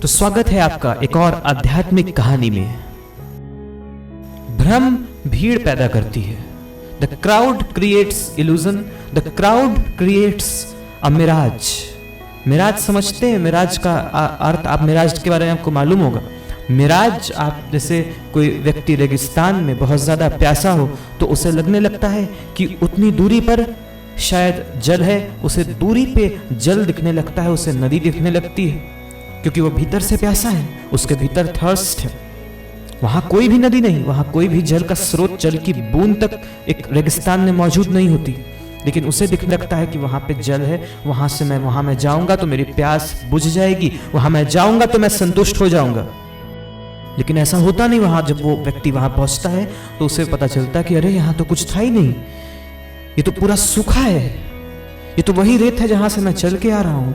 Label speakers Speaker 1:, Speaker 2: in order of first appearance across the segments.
Speaker 1: तो स्वागत है आपका एक और आध्यात्मिक कहानी में। भ्रम भीड़ पैदा करती है। The crowd creates illusion, the crowd creates a mirage. Mirage समझते हैं? मिराज का अर्थ, आप मिराज के बारे में आपको मालूम होगा। मिराज, आप जैसे कोई व्यक्ति रेगिस्तान में बहुत ज्यादा प्यासा हो तो उसे लगने लगता है कि उतनी दूरी पर शायद जल है, उसे दूरी पे जल दिखने लगता है, उसे नदी दिखने लगती है, क्योंकि वो भीतर से प्यासा है, उसके भीतर थर्स्ट है। वहां कोई भी नदी नहीं, वहां कोई भी जल का स्रोत, जल की बूंद तक एक रेगिस्तान में मौजूद नहीं होती, लेकिन उसे दिखने लगता है कि वहां पे जल है, वहां मैं जाऊंगा तो मेरी प्यास बुझ जाएगी, वहां मैं जाऊंगा तो मैं संतुष्ट हो जाऊंगा। लेकिन ऐसा होता नहीं। वहां जब वो व्यक्ति वहां पहुंचता है तो उसे पता चलता है कि अरे यहां तो कुछ था ही नहीं, ये तो पूरा सूखा है, ये तो वही रेत है जहां से मैं चल के आ रहा हूं,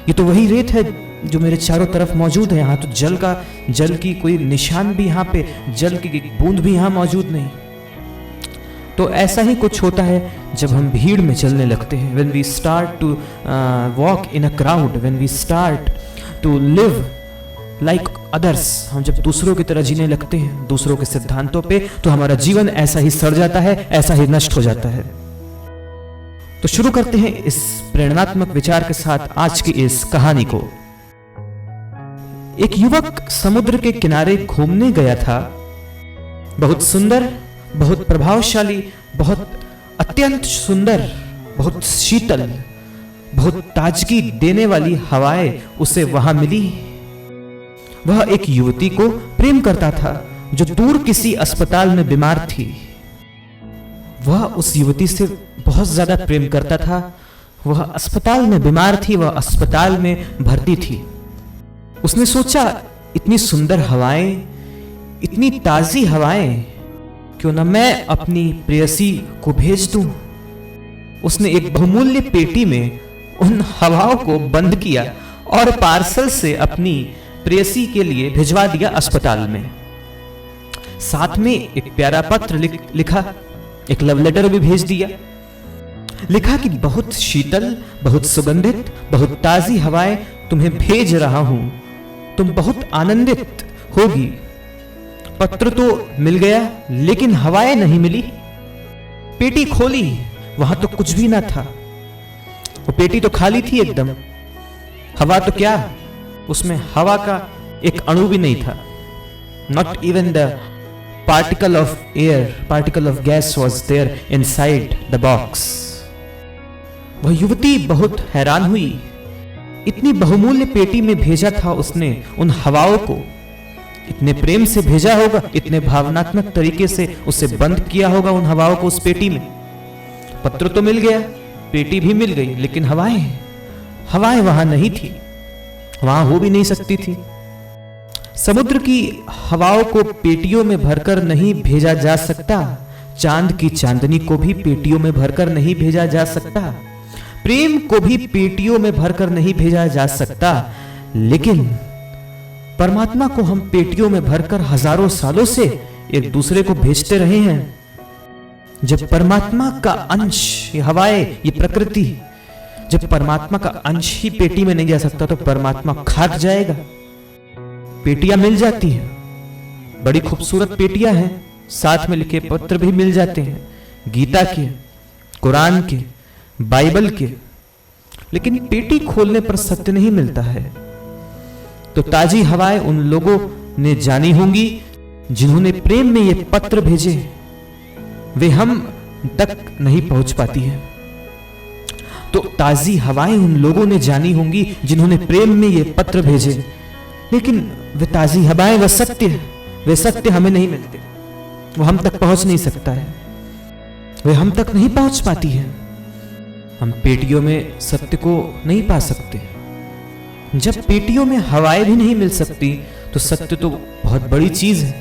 Speaker 1: ये तो वही रेत है जो मेरे चारों तरफ मौजूद है। यहाँ तो जल की कोई निशान भी, यहाँ पे जल की बूंद भी यहाँ मौजूद नहीं। तो ऐसा ही कुछ होता है जब हम भीड़ में चलने लगते हैं। When we start to walk in a crowd, when we start to live like others, हम जब दूसरों की तरह जीने लगते हैं, दूसरों के सिद्धांतों पे, तो हमारा जीवन ऐसा ही सड़ जाता है, ऐसा ही नष्ट हो जाता है। तो शुरू करते हैं इस प्रेरणात्मक विचार के साथ आज की इस कहानी को। एक युवक समुद्र के किनारे घूमने गया था। बहुत सुंदर, बहुत प्रभावशाली, बहुत अत्यंत सुंदर, बहुत शीतल, बहुत ताजगी देने वाली हवाएं उसे वहां मिली। वह एक युवती को प्रेम करता था जो दूर किसी अस्पताल में बीमार थी। वह उस युवती से बहुत ज्यादा प्रेम करता था। वह अस्पताल में बीमार थी, वह अस्पताल में भर्ती थी। उसने सोचा, इतनी सुंदर हवाएं, इतनी ताजी हवाएं, क्यों ना मैं अपनी प्रेयसी को भेज दूं। उसने एक बहुमूल्य पेटी में उन हवाओं को बंद किया और पार्सल से अपनी प्रेयसी के लिए भिजवा दिया अस्पताल में। साथ में एक प्यारा पत्र लिखा, एक लव लेटर भी भेज दिया। लिखा कि बहुत शीतल, बहुत सुगंधित, बहुत ताजी हवाएं तुम्हें भेज रहा हूं, तुम बहुत आनंदित होगी। पत्र तो मिल गया लेकिन हवाएं नहीं मिली। पेटी खोली, वहां तो कुछ भी ना था। वो पेटी तो खाली थी एकदम। हवा तो क्या, उसमें हवा का एक अणु भी नहीं था। Not even the particle of air, particle of gas was there inside the box. वह युवती बहुत हैरान हुई। इतनी बहुमूल्य पेटी में भेजा था उसने उन हवाओं को, इतने प्रेम से भेजा होगा, इतने भावनात्मक तरीके से उसे बंद किया होगा उन हवाओं को उस पेटी में। पत्र तो मिल गया, पेटी भी मिल गई, लेकिन हवाएं वहां नहीं थी, वहां हो भी नहीं सकती थी। समुद्र की हवाओं को पेटियों में भरकर नहीं भेजा जा सकता। चांद की चांदनी को भी पेटियों में भरकर नहीं भेजा जा सकता। प्रेम को भी पेटियों में भरकर नहीं भेजा जा सकता। लेकिन परमात्मा को हम पेटियों में भरकर हजारों सालों से एक दूसरे को भेजते रहे हैं। जब परमात्मा का अंश, ये हवाएं, ये प्रकृति, जब परमात्मा का अंश ही पेटी में नहीं जा सकता तो परमात्मा खाक जाएगा। पेटियां मिल जाती हैं, बड़ी खूबसूरत पेटियां हैं, साथ में लिखे पत्र भी मिल जाते हैं, गीता के, कुरान के, बाइबल के, लेकिन पेटी खोलने पर सत्य नहीं मिलता है। तो ताजी हवाएं उन लोगों ने जानी होंगी जिन्होंने प्रेम में ये पत्र भेजे, वे हम तक नहीं पहुंच पाती है। तो ताजी हवाएं उन लोगों ने जानी होंगी जिन्होंने प्रेम में ये पत्र भेजे, लेकिन वे ताजी हवाएं, वे सत्य हमें नहीं मिलते, वो हम तक पहुंच नहीं सकता है, वे हम तक नहीं पहुंच पाती है। हम पेटियों में सत्य को नहीं पा सकते। जब पेटियों में हवाएं भी नहीं मिल सकती तो सत्य तो बहुत बड़ी चीज है।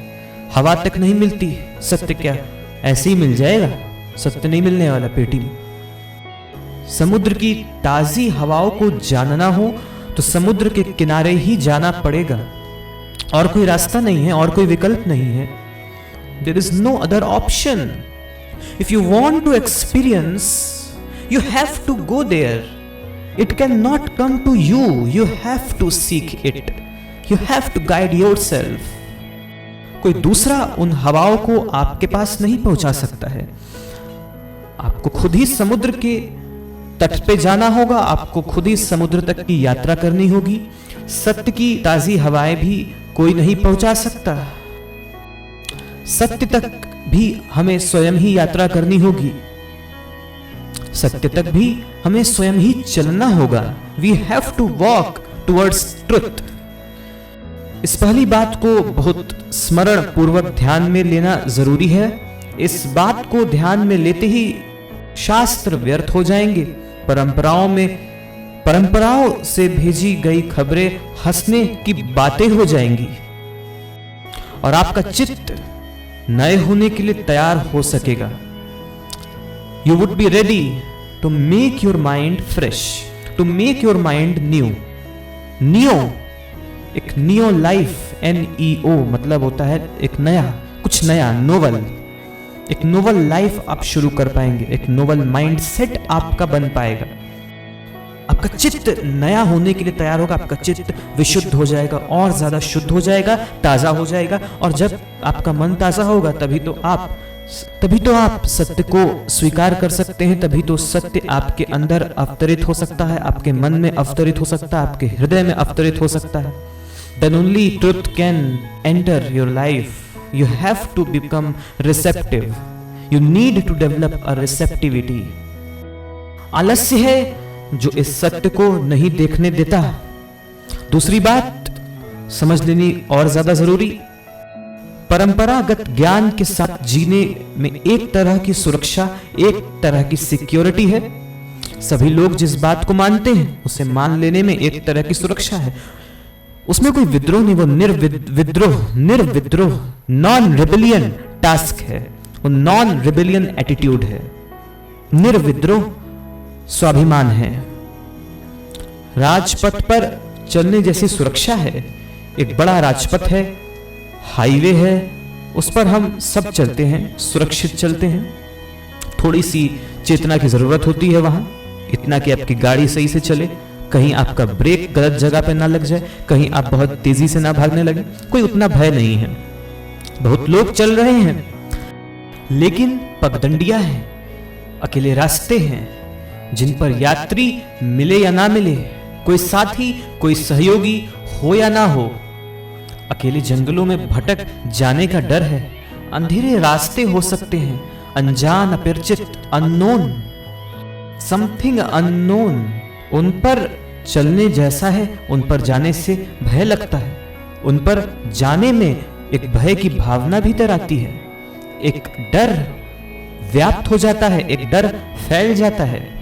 Speaker 1: हवा तक नहीं मिलती, सत्य क्या ऐसे ही मिल जाएगा? सत्य नहीं मिलने वाला पेटी में। समुद्र की ताजी हवाओं को जानना हो तो समुद्र के किनारे ही जाना पड़ेगा, और कोई रास्ता नहीं है, और कोई विकल्प नहीं है। There is no other option. If you want to experience, you have to go there. It cannot come to you. You have to seek it. You have to guide yourself. कोई दूसरा उन हवाओं को आपके पास नहीं पहुंचा सकता है। आपको खुद ही समुद्र के तट पे जाना होगा, आपको खुद ही समुद्र तक की यात्रा करनी होगी। सत्य की ताजी हवाएं भी कोई नहीं पहुंचा सकता। सत्य तक भी हमें स्वयं ही यात्रा करनी होगी। सत्य तक भी हमें स्वयं ही चलना होगा। We have to walk towards truth. इस पहली बात को बहुत स्मरण पूर्वक ध्यान में लेना जरूरी है। इस बात को ध्यान में लेते ही शास्त्र व्यर्थ हो जाएंगे। परंपराओं से भेजी गई खबरें हंसने की बातें हो जाएंगी और आपका चित्त नए होने के लिए तैयार हो सकेगा। You would be ready to make your mind fresh, to make your mind new. Neo, एक नियो लाइफ, NEO मतलब होता है एक नया, कुछ नया, नोवल। एक नोवल लाइफ आप शुरू कर पाएंगे, एक नोवल माइंड सेट आपका बन पाएगा। आपका चित्त नया होने के लिए तैयार होगा। आपका चित्त विशुद्ध हो जाएगा और ज्यादा शुद्ध हो जाएगा, ताजा हो जाएगा। और जब आपका मन ताजा होगा तभी तो आप सत्य को स्वीकार कर सकते हैं। तभी तो सत्य आपके अंदर अवतरित हो सकता है, आपके मन में अवतरित हो सकता है, आपके हृदय में अवतरित हो सकता है। Then only truth can enter your life. You have to become receptive. You need to develop a receptivity. आलस्य है जो इस सत्य को नहीं देखने देता। दूसरी बात समझ लेनी और ज्यादा जरूरी, परंपरागत ज्ञान के साथ जीने में एक तरह की सुरक्षा, एक तरह की सिक्योरिटी है। सभी लोग जिस बात को मानते हैं उसे मान लेने में एक तरह की सुरक्षा है। उसमें कोई विद्रोह नहीं, वो निर्विद्रोह नॉन रिबेलियन टास्क है, वो नॉन रिबेलियन एटीट्यूड है, निर्विद्रोह स्वाभिमान है। राजपथ पर चलने जैसी सुरक्षा है। एक बड़ा राजपथ है, हाईवे है, उस पर हम सब चलते हैं, सुरक्षित चलते हैं। थोड़ी सी चेतना की जरूरत होती है वहां, इतना कि आपकी गाड़ी सही से चले, कहीं आपका ब्रेक गलत जगह पे ना लग जाए, कहीं आप बहुत तेजी से ना भागने लगे। कोई उतना भय नहीं है। बहुत लोग चल रहे हैं लेकिन पगडंडियां हैं, अकेले रास्ते हैं जिन पर यात्री मिले या ना मिले, कोई साथी, कोई सहयोगी हो या ना हो। अकेले जंगलों में भटक जाने का डर है। अंधेरे रास्ते हो सकते हैं, अनजान, अपरिचित, अननोन, समथिंग अननोन। उन पर चलने जैसा है, उन पर जाने से भय लगता है। उन पर जाने में एक भय की भावना भीतर आती है, एक डर व्याप्त हो जाता है, एक डर फैल जाता है।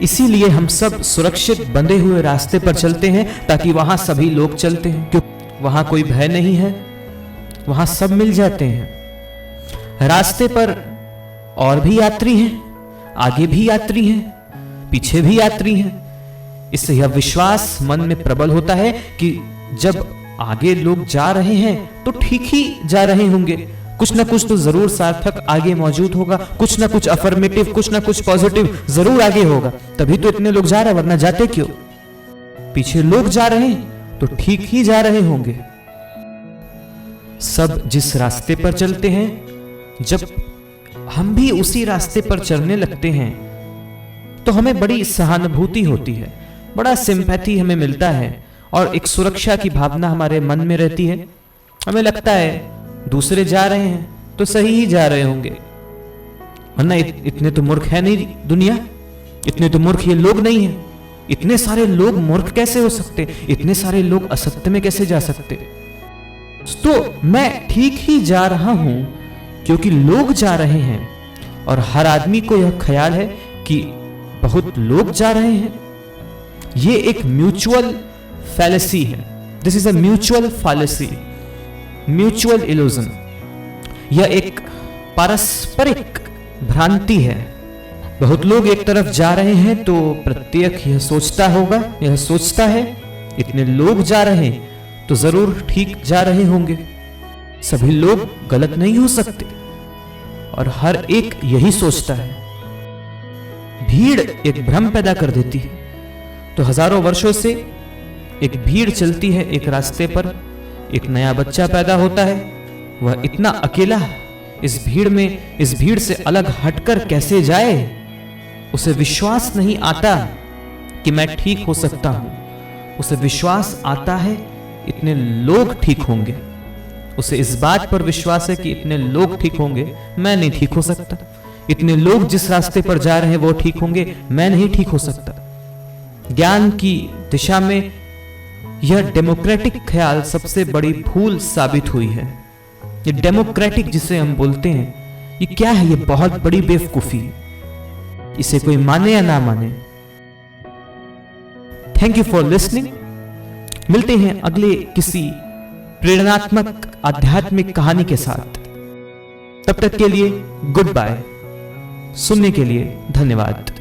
Speaker 1: इसीलिए हम सब सुरक्षित बंधे हुए रास्ते पर चलते हैं ताकि वहां सभी लोग चलते हैं, क्योंकि वहां कोई भय नहीं है, वहां सब मिल जाते हैं। रास्ते पर और भी यात्री हैं, आगे भी यात्री हैं, पीछे भी यात्री हैं। इससे यह विश्वास मन में प्रबल होता है कि जब आगे लोग जा रहे हैं तो ठीक ही जा रहे होंगे, कुछ ना कुछ तो जरूर सार्थक आगे मौजूद होगा, कुछ ना कुछ अफर्मेटिव, कुछ ना कुछ पॉजिटिव जरूर आगे होगा, तभी तो इतने लोग जा रहे हैं, वरना जाते क्यों। पीछे लोग जा रहे हैं तो ठीक ही जा रहे होंगे। सब जिस रास्ते पर चलते हैं, जब हम भी उसी रास्ते पर चलने लगते हैं तो हमें बड़ी सहानुभूति होती है, बड़ा सिंपैथी हमें मिलता है और एक सुरक्षा की भावना हमारे मन में रहती है। हमें लगता है दूसरे जा रहे हैं तो सही ही जा रहे होंगे, वरना इतने तो मूर्ख है नहीं दुनिया, इतने तो मूर्ख ये लोग नहीं है। इतने सारे लोग मूर्ख कैसे हो सकते, इतने सारे लोग असत्य में कैसे जा सकते। तो मैं ठीक ही जा रहा हूं क्योंकि लोग जा रहे हैं और हर आदमी को यह ख्याल है कि बहुत लोग जा रहे हैं। ये एक म्यूचुअल फैलेसी है। This is a mutual fallacy, mutual illusion. यह एक पारस्परिक भ्रांति है। बहुत लोग एक तरफ जा रहे हैं तो प्रत्येक यह सोचता होगा, यह सोचता है इतने लोग जा रहे हैं तो जरूर ठीक जा रहे होंगे, सभी लोग गलत नहीं हो सकते, और हर एक यही सोचता है। भीड़ एक भ्रम पैदा कर देती है। तो हजारों वर्षों से एक भीड़ चलती है एक रास्ते पर, एक नया बच्चा पैदा होता है, वह इतना अकेला इस भीड़ से अलग हटकर कैसे जाए। उसे विश्वास नहीं आता कि मैं ठीक हो सकता हूं, उसे विश्वास आता है इतने लोग ठीक होंगे, उसे इस बात पर विश्वास है कि इतने लोग ठीक होंगे, मैं नहीं ठीक हो सकता, इतने लोग जिस रास्ते पर जा रहे हैं वो ठीक होंगे, मैं नहीं ठीक हो सकता। ज्ञान की दिशा में यह डेमोक्रेटिक ख्याल सबसे बड़ी भूल साबित हुई है। ये डेमोक्रेटिक जिसे हम बोलते हैं, ये क्या है? ये बहुत बड़ी बेवकूफी, इसे कोई माने या ना माने। Thank you for listening. मिलते हैं अगले किसी प्रेरणात्मक आध्यात्मिक कहानी के साथ। तब तक के लिए गुड बाय। सुनने के लिए धन्यवाद।